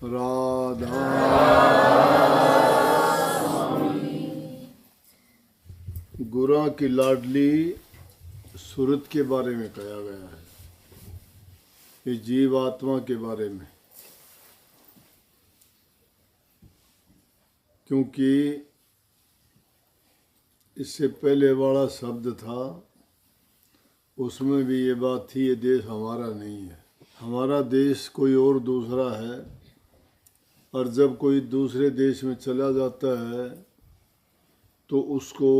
राधा। गुरा की लाडली सूरत के बारे में कहा गया है, ये जीव आत्मा के बारे में, क्योंकि इससे पहले वाला शब्द था उसमें भी ये बात थी, ये देश हमारा नहीं है, हमारा देश कोई और दूसरा है। और जब कोई दूसरे देश में चला जाता है तो उसको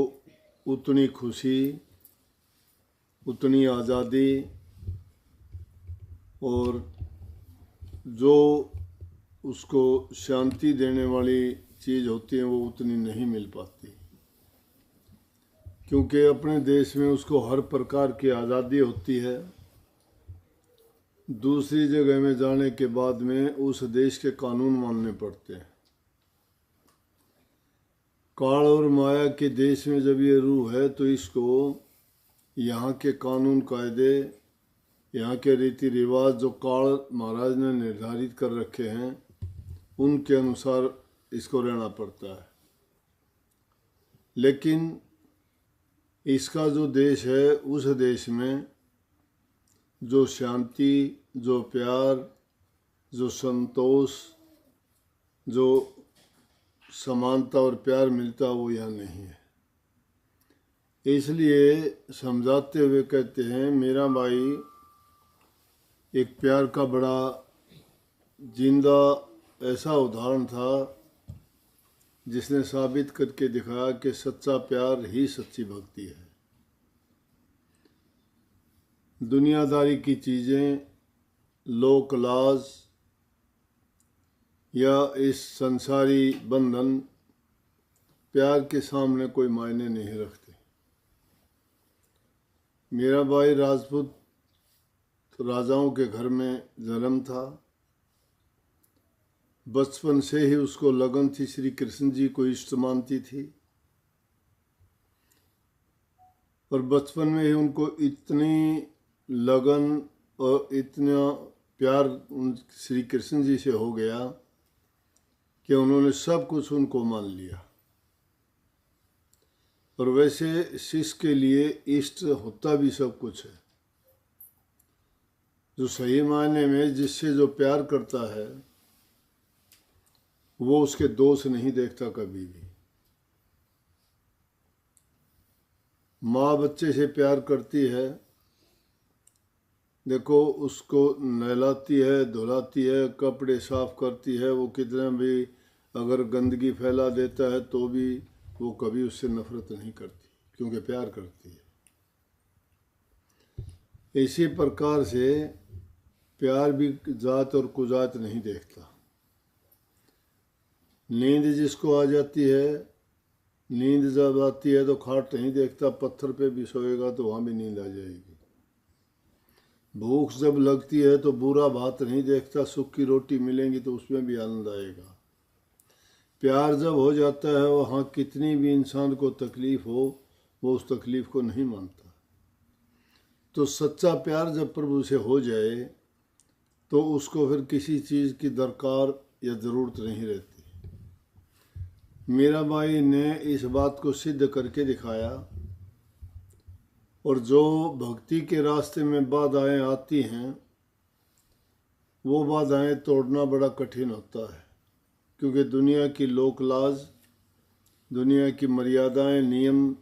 उतनी खुशी, उतनी आज़ादी और जो उसको शांति देने वाली चीज़ होती है वो उतनी नहीं मिल पाती, क्योंकि अपने देश में उसको हर प्रकार की आज़ादी होती है। दूसरी जगह में जाने के बाद में उस देश के कानून मानने पड़ते हैं। काल और माया के देश में जब ये रूह है तो इसको यहाँ के कानून कायदे, यहाँ के रीति रिवाज जो काल महाराज ने निर्धारित कर रखे हैं उनके अनुसार इसको रहना पड़ता है। लेकिन इसका जो देश है उस देश में जो शांति, जो प्यार, जो संतोष, जो समानता और प्यार मिलता वो यहाँ नहीं है। इसलिए समझाते हुए कहते हैं, मेरा भाई एक प्यार का बड़ा जिंदा ऐसा उदाहरण था जिसने साबित करके दिखाया कि सच्चा प्यार ही सच्ची भक्ति है। दुनियादारी की चीज़ें, लोक लाज या इस संसारी बंधन प्यार के सामने कोई मायने नहीं रखते। मेरा भाई राजपूत राजाओं के घर में जन्म था। बचपन से ही उसको लगन थी, श्री कृष्ण जी को इष्ट मानती थी और बचपन में ही उनको इतनी लगन और इतना प्यार उन श्री कृष्ण जी से हो गया कि उन्होंने सब कुछ उनको मान लिया। और वैसे शिष्य के लिए इष्ट होता भी सब कुछ है। जो सही मायने में जिससे जो प्यार करता है वो उसके दोष नहीं देखता कभी भी। माँ बच्चे से प्यार करती है, देखो उसको नहलाती है, धुलाती है, कपड़े साफ करती है, वो कितना भी अगर गंदगी फैला देता है तो भी वो कभी उससे नफरत नहीं करती, क्योंकि प्यार करती है। इसी प्रकार से प्यार भी जात और कुजात नहीं देखता। नींद जिसको आ जाती है, नींद जब आती है तो खाट नहीं देखता, पत्थर पे भी सोएगा तो वहाँ भी नींद आ जाएगी। भूख जब लगती है तो बुरा भात नहीं देखता, सूखी रोटी मिलेंगी तो उसमें भी आनंद आएगा। प्यार जब हो जाता है वहाँ कितनी भी इंसान को तकलीफ हो वो उस तकलीफ को नहीं मानता। तो सच्चा प्यार जब प्रभु से हो जाए तो उसको फिर किसी चीज़ की दरकार या ज़रूरत नहीं रहती। मेरा भाई ने इस बात को सिद्ध करके दिखाया। और जो भक्ति के रास्ते में बाधाएं आती हैं वो बाधाएं तोड़ना बड़ा कठिन होता है, क्योंकि दुनिया की लोक लाज, दुनिया की मर्यादाएं, नियम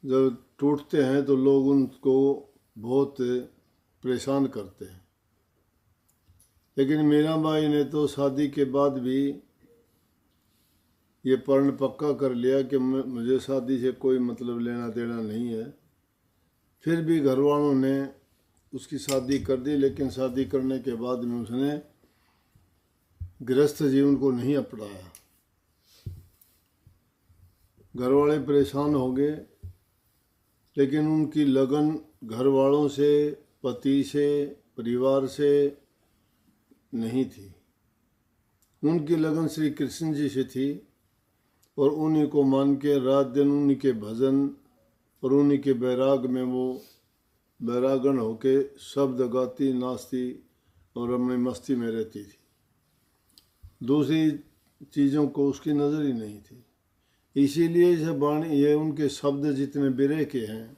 जब टूटते हैं तो लोग उनको बहुत परेशान करते हैं। लेकिन मेरा भाई ने तो शादी के बाद भी ये प्रण पक्का कर लिया कि मुझे शादी से कोई मतलब लेना देना नहीं है। फिर भी घर वालों ने उसकी शादी कर दी, लेकिन शादी करने के बाद में उसने गृहस्थ जीवन को नहीं अपनाया। घर वाले परेशान हो गए, लेकिन उनकी लगन घर वालों से, पति से, परिवार से नहीं थी। उनकी लगन श्री कृष्ण जी से थी और उन्हीं को मान के रात दिन उन्हीं के भजन और उन्हीं के बैराग में वो बैरागन होके शब्द गाती, नाचती और अपनी मस्ती में रहती थी। दूसरी चीज़ों को उसकी नज़र ही नहीं थी। इसीलिए ये वाणी, ये उनके शब्द जितने बिरह के हैं,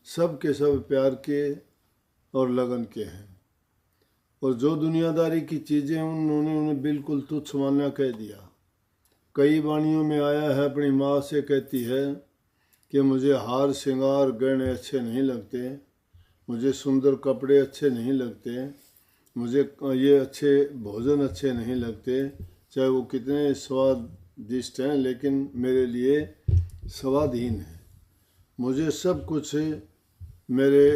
सब के सब प्यार के और लगन के हैं। और जो दुनियादारी की चीज़ें उन्होंने उन्हें बिल्कुल तुच्छ मानना कह दिया। कई वाणियों में आया है, अपनी माँ से कहती है कि मुझे हार श्रृंगार गहने अच्छे नहीं लगते, मुझे सुंदर कपड़े अच्छे नहीं लगते, मुझे ये अच्छे भोजन अच्छे नहीं लगते, चाहे वो कितने स्वादिष्ट हैं, लेकिन मेरे लिए स्वादहीन है। मुझे सब कुछ मेरे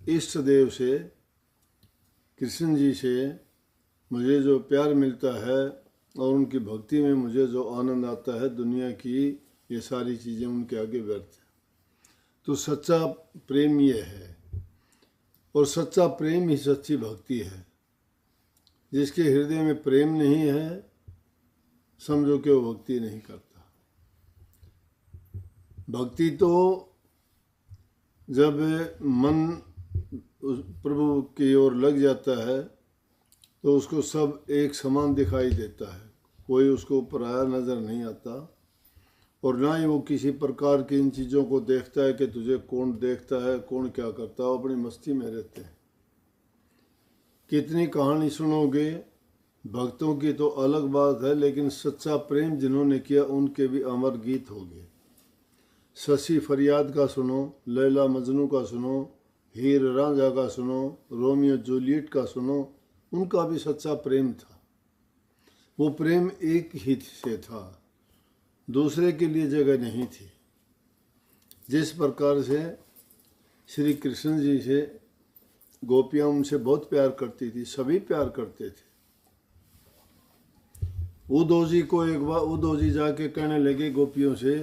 इष्ट देव से, कृष्ण जी से मुझे जो प्यार मिलता है और उनकी भक्ति में मुझे जो आनंद आता है, दुनिया की ये सारी चीज़ें उनके आगे व्यर्थ है। तो सच्चा प्रेम ये है, और सच्चा प्रेम ही सच्ची भक्ति है। जिसके हृदय में प्रेम नहीं है, समझो कि वो भक्ति नहीं करता। भक्ति तो जब मन प्रभु की ओर लग जाता है तो उसको सब एक समान दिखाई देता है, कोई उसको पराया नज़र नहीं आता, और ना ही वो किसी प्रकार की इन चीज़ों को देखता है कि तुझे कौन देखता है, कौन क्या करता है। वो अपनी मस्ती में रहते हैं। कितनी कहानी सुनोगे, भक्तों की तो अलग बात है, लेकिन सच्चा प्रेम जिन्होंने किया उनके भी अमर गीत होंगे। शशि फरियाद का सुनो, लैला मजनू का सुनो, हीर रांझा का सुनो, रोमियो जूलियट का सुनो, उनका भी सच्चा प्रेम था। वो प्रेम एक ही से था, दूसरे के लिए जगह नहीं थी। जिस प्रकार से श्री कृष्ण जी से गोपियाँ उनसे बहुत प्यार करती थी, सभी प्यार करते थे। उद्धव जी को एक बार उद्धव जी जाके कहने लगे गोपियों से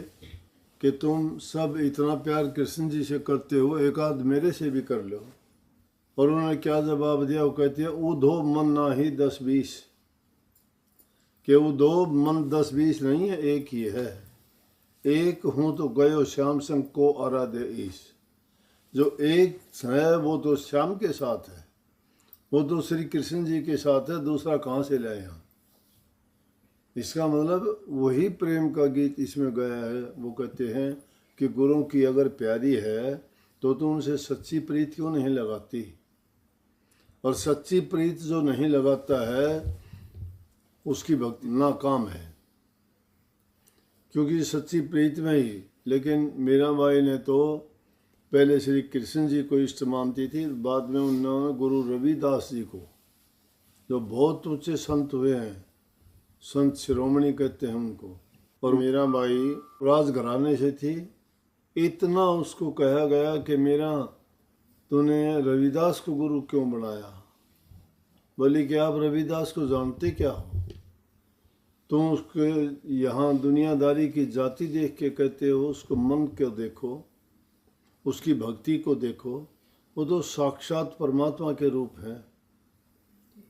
कि तुम सब इतना प्यार कृष्ण जी से करते हो, एक आध मेरे से भी कर लो। और उन्होंने क्या जवाब दिया? वो कहती है, उद्धव मन ना ही 10-20, कि उद्धव मन 10-20 नहीं है, एक ही है। एक हूँ तो गयो श्याम संग को आराध्य ईश। जो एक है वो तो श्याम के साथ है, वो तो श्री कृष्ण जी के साथ है, दूसरा कहाँ से लाए यहाँ? इसका मतलब वही प्रेम का गीत इसमें गया है। वो कहते हैं कि गुरुओं की अगर प्यारी है तो उनसे सच्ची प्रीत क्यों नहीं लगाती? और सच्ची प्रीत जो नहीं लगाता है उसकी भक्ति नाकाम है, क्योंकि सच्ची प्रीत में ही। लेकिन मीराबाई ने तो पहले श्री कृष्ण जी को इष्ट मानती थी, बाद में उन्होंने गुरु रविदास जी को, जो बहुत ऊंचे संत हुए हैं, संत शिरोमणि कहते हैं उनको। और मीराबाई राजघराने से थी, इतना उसको कहा गया कि मीरा तूने रविदास को गुरु क्यों बनाया? बोली कि आप रविदास को जानते क्या हो? तुम उसके यहाँ दुनियादारी की जाति देख के कहते हो, उसको मन को देखो, उसकी भक्ति को देखो। वो तो साक्षात परमात्मा के रूप है।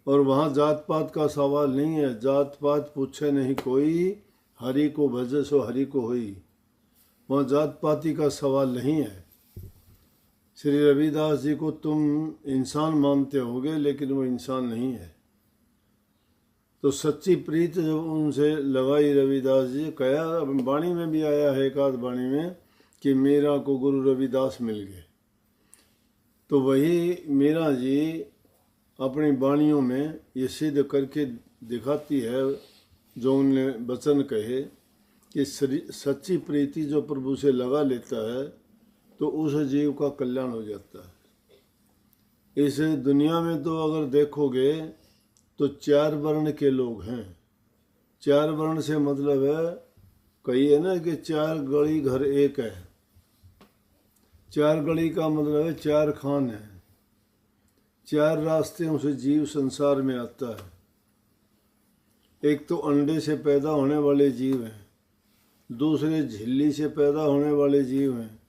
और वहाँ जात पात का सवाल नहीं है, जात पात पूछे नहीं कोई, हरि को भजे सो हरि को होई। वहाँ जात पाती का सवाल नहीं है। श्री रविदास जी को तुम इंसान मानते होगे, लेकिन वो इंसान नहीं है। तो सच्ची प्रीत जब उनसे लगाई रविदास जी, कहा वाणी में भी आया है, एक आध वाणी में, कि मीरा को गुरु रविदास मिल गए। तो वही मीरा जी अपनी वाणियों में ये सिद्ध करके दिखाती है, जो उनने वचन कहे कि सच्ची प्रीति जो प्रभु से लगा लेता है तो उस जीव का कल्याण हो जाता है। इस दुनिया में तो अगर देखोगे तो 4 वर्ण के लोग हैं। 4 वर्ण से मतलब है, कही है ना कि 4 गली घर एक है। 4 गली का मतलब है 4 खान है। 4 रास्ते से जीव संसार में आता है। एक तो अंडे से पैदा होने वाले जीव हैं, दूसरे झिल्ली से पैदा होने वाले जीव हैं,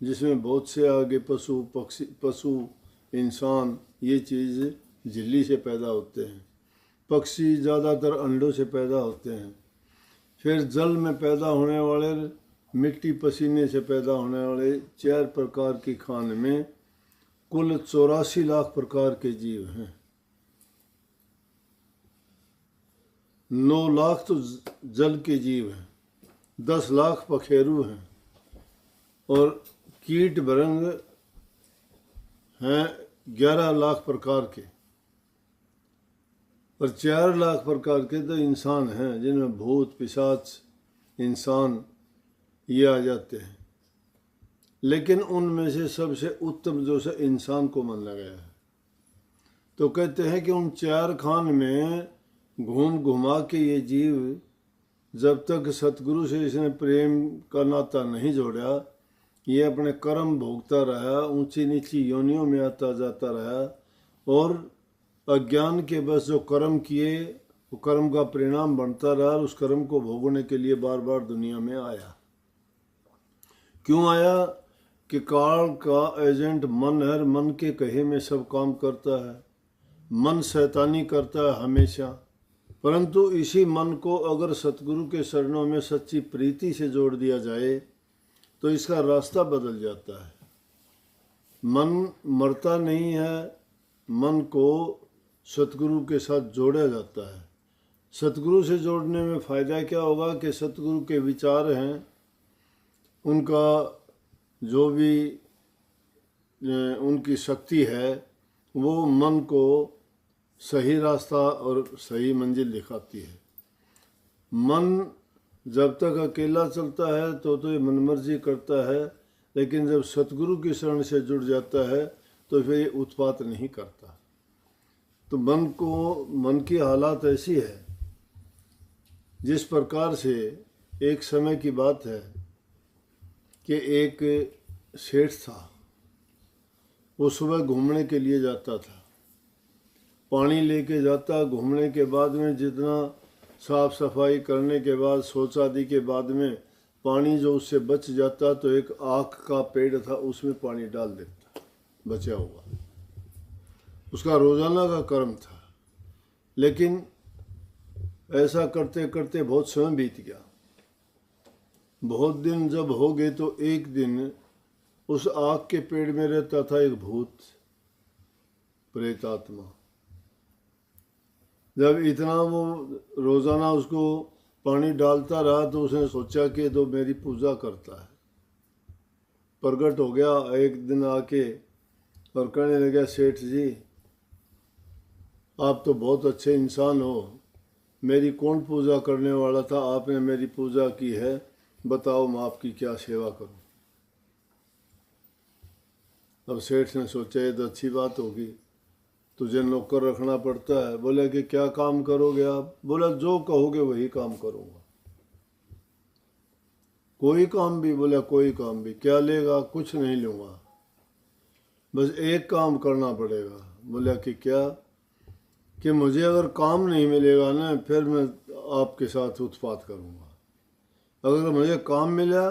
जिसमें बहुत से आगे पशु पक्षी, पशु इंसान, ये चीज़ झिल्ली से पैदा होते हैं। पक्षी ज़्यादातर अंडों से पैदा होते हैं। फिर जल में पैदा होने वाले, मिट्टी पसीने से पैदा होने वाले 4 प्रकार की खान में कुल 84 लाख प्रकार के जीव हैं। 9 लाख तो जल के जीव हैं, 10 लाख पखेरु हैं और कीट भृंग हैं 11 लाख प्रकार के, और 4 लाख प्रकार के तो इंसान हैं जिनमें भूत पिशाच इंसान ये आ जाते हैं। लेकिन उनमें से सबसे उत्तम जो से इंसान को माना गया है। तो कहते हैं कि उन 4 खान में घूम घुमा के ये जीव जब तक सतगुरु से इसने प्रेम का नाता नहीं जोड़ा, ये अपने कर्म भोगता रहा, ऊंची नीची योनियों में आता जाता रहा और अज्ञान के बस जो कर्म किए वो कर्म का परिणाम बनता रहा और उस कर्म को भोगने के लिए बार बार दुनिया में आया। क्यों आया? कि काल का एजेंट मन है, मन के कहे में सब काम करता है, मन शैतानी करता है हमेशा। परंतु इसी मन को अगर सतगुरु के शरणों में सच्ची प्रीति से जोड़ दिया जाए तो इसका रास्ता बदल जाता है। मन मरता नहीं है, मन को सतगुरु के साथ जोड़ा जाता है। सतगुरु से जोड़ने में फ़ायदा क्या होगा कि सतगुरु के विचार हैं, उनका जो भी उनकी शक्ति है वो मन को सही रास्ता और सही मंजिल दिखाती है। मन जब तक अकेला चलता है तो ये मनमर्जी करता है, लेकिन जब सतगुरु की शरण से जुड़ जाता है तो फिर ये उत्पात नहीं करता। तो मन की हालात ऐसी है, जिस प्रकार से एक समय की बात है कि एक सेठ था, वो सुबह घूमने के लिए जाता था, पानी लेके जाता, घूमने के बाद में जितना साफ सफाई करने के बाद शौच आदि के बाद में पानी जो उससे बच जाता तो एक आख का पेड़ था उसमें पानी डाल देता बचा हुआ। उसका रोजाना का कर्म था। लेकिन ऐसा करते करते बहुत समय बीत गया। बहुत दिन जब हो गए तो एक दिन उस आग के पेड़ में रहता था एक भूत प्रेत आत्मा। जब इतना वो रोजाना उसको पानी डालता रहा तो उसने सोचा कि तो मेरी पूजा करता है। प्रकट हो गया एक दिन आके और कहने लगा, सेठ जी आप तो बहुत अच्छे इंसान हो, मेरी कौन पूजा करने वाला था, आपने मेरी पूजा की है, बताओ मैं आपकी क्या सेवा करूं। अब सेठ ने सोचा ये तो अच्छी बात होगी, तुझे नौकर रखना पड़ता है। बोले कि क्या काम करोगे आप? बोला जो कहोगे वही काम करूंगा। कोई काम भी? बोला कोई काम भी। क्या लेगा? कुछ नहीं लूँगा, बस एक काम करना पड़ेगा। बोला कि क्या? कि मुझे अगर काम नहीं मिलेगा ना फिर मैं आपके साथ उत्पात करूँगा, अगर मुझे काम मिला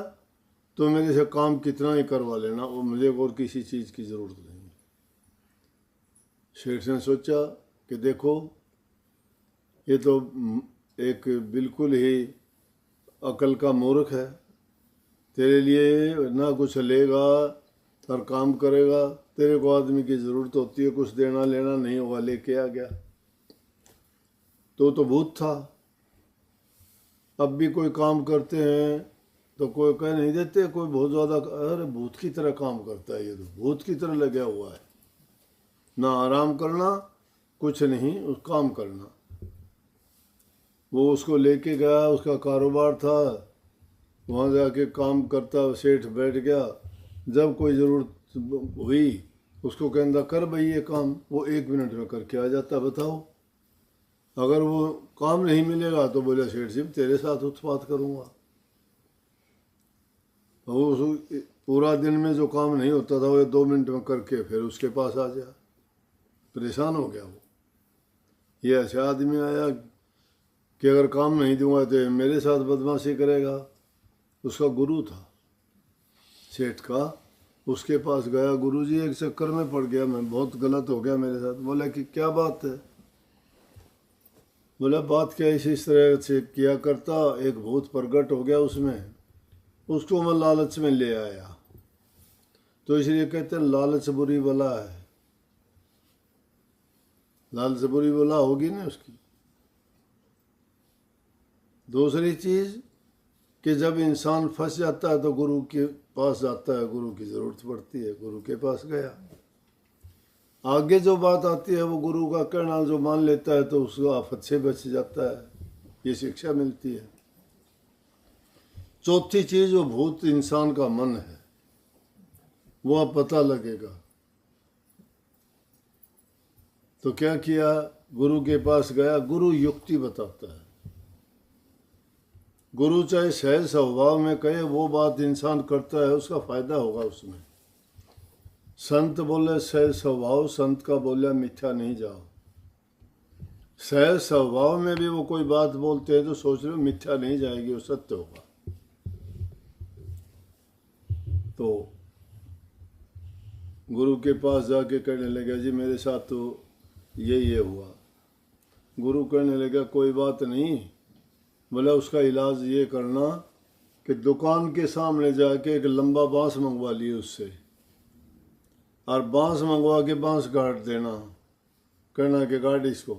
तो मेरे से काम कितना ही करवा लेना, वो मुझे और किसी चीज़ की ज़रूरत नहीं। शेठ ने सोचा कि देखो ये तो एक बिल्कुल ही अकल का मूर्ख है, तेरे लिए ना कुछ लेगा और काम करेगा, तेरे को आदमी की ज़रूरत होती है, कुछ देना लेना नहीं होगा, लेके आ गया। तो भूत था। अब भी कोई काम करते हैं तो कोई कह नहीं देते, कोई बहुत ज़्यादा अरे भूत की तरह काम करता है, ये तो भूत की तरह लगा हुआ है, ना आराम करना कुछ नहीं, उस काम करना। वो उसको लेके गया, उसका कारोबार था, वहाँ जाके काम करता, सेठ बैठ गया। जब कोई ज़रूरत हुई उसको कहता कर भाई ये काम, वो 1 मिनट में करके आ जाता। बताओ अगर वो काम नहीं मिलेगा तो बोले सेठ जी तेरे साथ उत्पात करूँगा। वो पूरा दिन में जो काम नहीं होता था वो 2 मिनट में करके फिर उसके पास आ जा। परेशान हो गया वो। ये ऐसा आदमी आया कि अगर काम नहीं दूंगा तो मेरे साथ बदमाशी करेगा। उसका गुरु था सेठ का, उसके पास गया, गुरुजी एक चक्कर में पड़ गया मैं, बहुत गलत हो गया मेरे साथ। बोला कि क्या बात है? बोला बात क्या, इस तरह से किया करता, एक भूत प्रकट हो गया उसमें, उसको मैं लालच में ले आया। तो इसलिए कहते हैं लालच बुरी बला है। लालच बुरी बला होगी ना उसकी। दूसरी चीज़ कि जब इंसान फंस जाता है तो गुरु के पास जाता है, गुरु की ज़रूरत पड़ती है, गुरु के पास गया। आगे जो बात आती है वो गुरु का कहना जो मान लेता है तो उसको आफत से बच जाता है, ये शिक्षा मिलती है। चौथी चीज़ वो भूत इंसान का मन है, वो अब पता लगेगा। तो क्या किया, गुरु के पास गया, गुरु युक्ति बताता है। गुरु चाहे सहज स्वभाव में कहे वो बात इंसान करता है, उसका फायदा होगा उसमें। संत बोले सहज स्वभाव, संत का बोला मिथ्या नहीं जाओ। सहज स्वभाव में भी वो कोई बात बोलते हैं तो सोच रहे हो मिथ्या नहीं जाएगी, वो सत्य होगा। तो गुरु के पास जाके कहने लगा जी मेरे साथ तो ये हुआ। गुरु कहने लगा कोई बात नहीं, बोला उसका इलाज ये करना कि दुकान के सामने जाके एक लंबा बांस मंगवा लिए उससे, और बांस मंगवा के बांस काट देना, कहना कि काट इसको।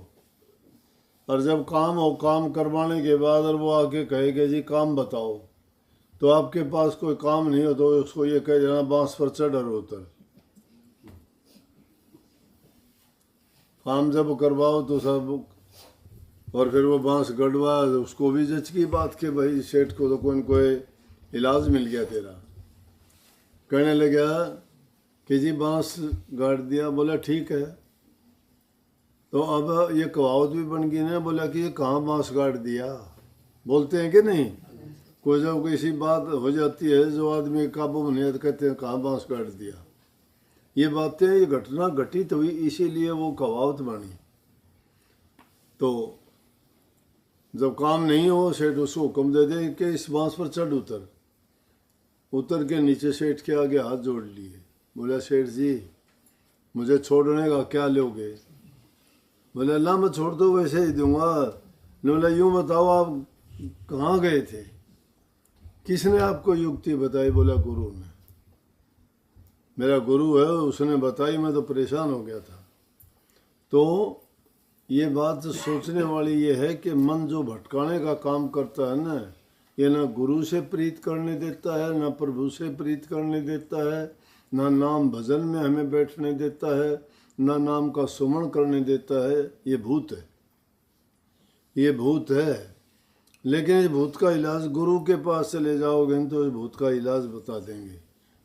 और जब काम हो, काम करवाने के बाद और वो आके कहेगा जी काम बताओ, तो आपके पास कोई काम नहीं हो तो उसको ये कह देना बांस पर चढ़ और उतर। काम जब करवाओ तो सब, और फिर वो बांस गड़वा, उसको भी जच की बात के भाई सेठ को तो कोई न कोई इलाज मिल गया तेरा। कहने लगा कि जी बांस गाड़ दिया, बोला ठीक है। तो अब ये कहावत भी बन गई ना, बोला कि ये कहाँ बांस गाड़ दिया, बोलते हैं कि नहीं। कोई जब किसी बात हो जाती है जो आदमी काबू में नहीं तो कहते हैं कहाँ बांस गाड़ दिया। ये बातें, ये घटना घटित हुई इसीलिए वो कहावत बनी। तो जब काम नहीं हो सेठ उसको हुक्म दे दे कि इस बांस पर चढ़ उतर। उतर के नीचे सेठ के आगे हाथ जोड़ लिए, बोला सेठ जी मुझे छोड़ने का क्या लोगे। बोले अल्लाह मैं छोड़ दो वैसे ही दूंगा। बोला यूँ बताओ आप कहाँ गए थे, किसने आपको युक्ति बताई। बोला गुरु ने, मेरा गुरु है उसने बताई, मैं तो परेशान हो गया था। तो ये बात सोचने वाली ये है कि मन जो भटकाने का काम करता है ना, ये ना गुरु से प्रीत करने देता है, ना प्रभु से प्रीत करने देता है, ना नाम भजन में हमें बैठने देता है, ना नाम का सुमन करने देता है। ये भूत है, ये भूत है। लेकिन इस भूत का इलाज गुरु के पास चले जाओगे तो इस भूत का इलाज बता देंगे,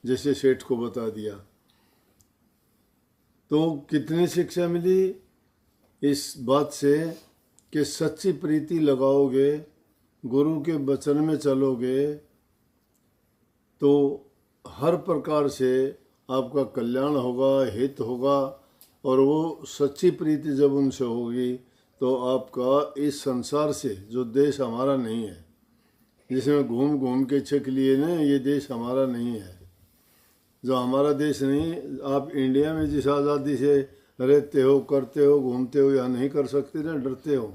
जैसे सेठ को बता दिया। तो कितनी शिक्षा मिली इस बात से कि सच्ची प्रीति लगाओगे, गुरु के वचन में चलोगे तो हर प्रकार से आपका कल्याण होगा, हित होगा। और वो सच्ची प्रीति जब उनसे होगी तो आपका इस संसार से, जो देश हमारा नहीं है, जिसमें घूम घूम के छिक लिए ना, ये देश हमारा नहीं है। जो हमारा देश नहीं, आप इंडिया में जिस आज़ादी से रहते हो, करते हो, घूमते हो, यहाँ नहीं कर सकते ना, डरते हो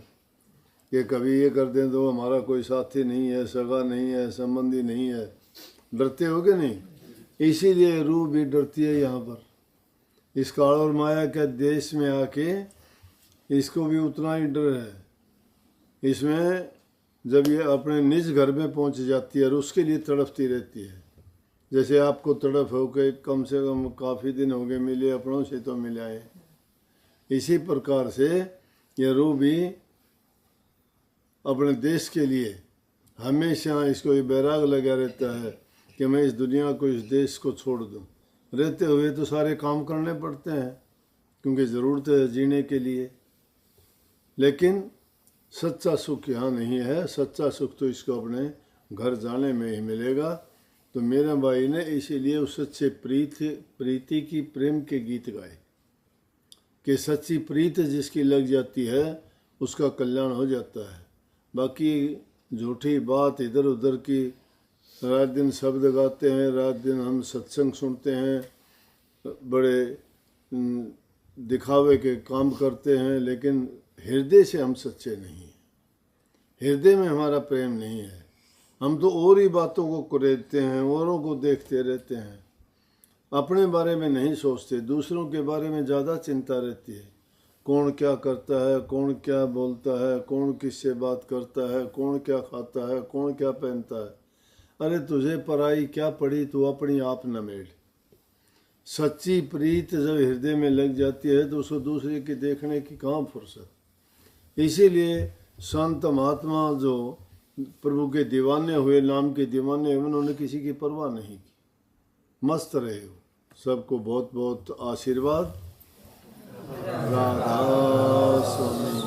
कि कभी ये कर दें तो हमारा कोई साथी नहीं है, सगा नहीं है, संबंधी नहीं है, डरते हो कि नहीं। इसीलिए रूह भी डरती है यहाँ पर। इस काल और माया के देश में आके इसको भी उतना ही डर है। इसमें जब ये अपने निज घर में पहुँच जाती है और उसके लिए तड़पती रहती है, जैसे आपको तड़प हो के कम से कम काफ़ी दिन हो गए मिले, अपनों से तो मिलाए। इसी प्रकार से ये रूह भी अपने देश के लिए हमेशा इसको ये बैराग लगा रहता है कि मैं इस दुनिया को, इस देश को छोड़ दूं। रहते हुए तो सारे काम करने पड़ते हैं क्योंकि ज़रूरत है जीने के लिए, लेकिन सच्चा सुख यहाँ नहीं है। सच्चा सुख तो इसको अपने घर जाने में ही मिलेगा। तो मेरे भाई ने इसीलिए उस सच्चे प्रीति की प्रेम के गीत गाए कि सच्ची प्रीत जिसकी लग जाती है उसका कल्याण हो जाता है। बाकी झूठी बात इधर उधर की, रात दिन शब्द गाते हैं, रात दिन हम सत्संग सुनते हैं, बड़े दिखावे के काम करते हैं, लेकिन हृदय से हम सच्चे नहीं हैं। हृदय में हमारा प्रेम नहीं है। हम तो और ही बातों को कुरेदते हैं, औरों को देखते रहते हैं, अपने बारे में नहीं सोचते, दूसरों के बारे में ज़्यादा चिंता रहती है। कौन क्या करता है, कौन क्या बोलता है, कौन किससे बात करता है, कौन क्या खाता है, कौन क्या पहनता है। अरे तुझे पराई क्या पड़ी, तू अपनी आप न मेल। सच्ची प्रीत जब हृदय में लग जाती है तो उसको दूसरे की देखने की कहाँ फुर्सत। इसीलिए संत महात्मा जो प्रभु के दीवाने हुए, नाम के दीवाने हुए, उन्होंने किसी की परवाह नहीं की, मस्त रहे हो। सबको बहुत बहुत आशीर्वाद। राधा स्वामी।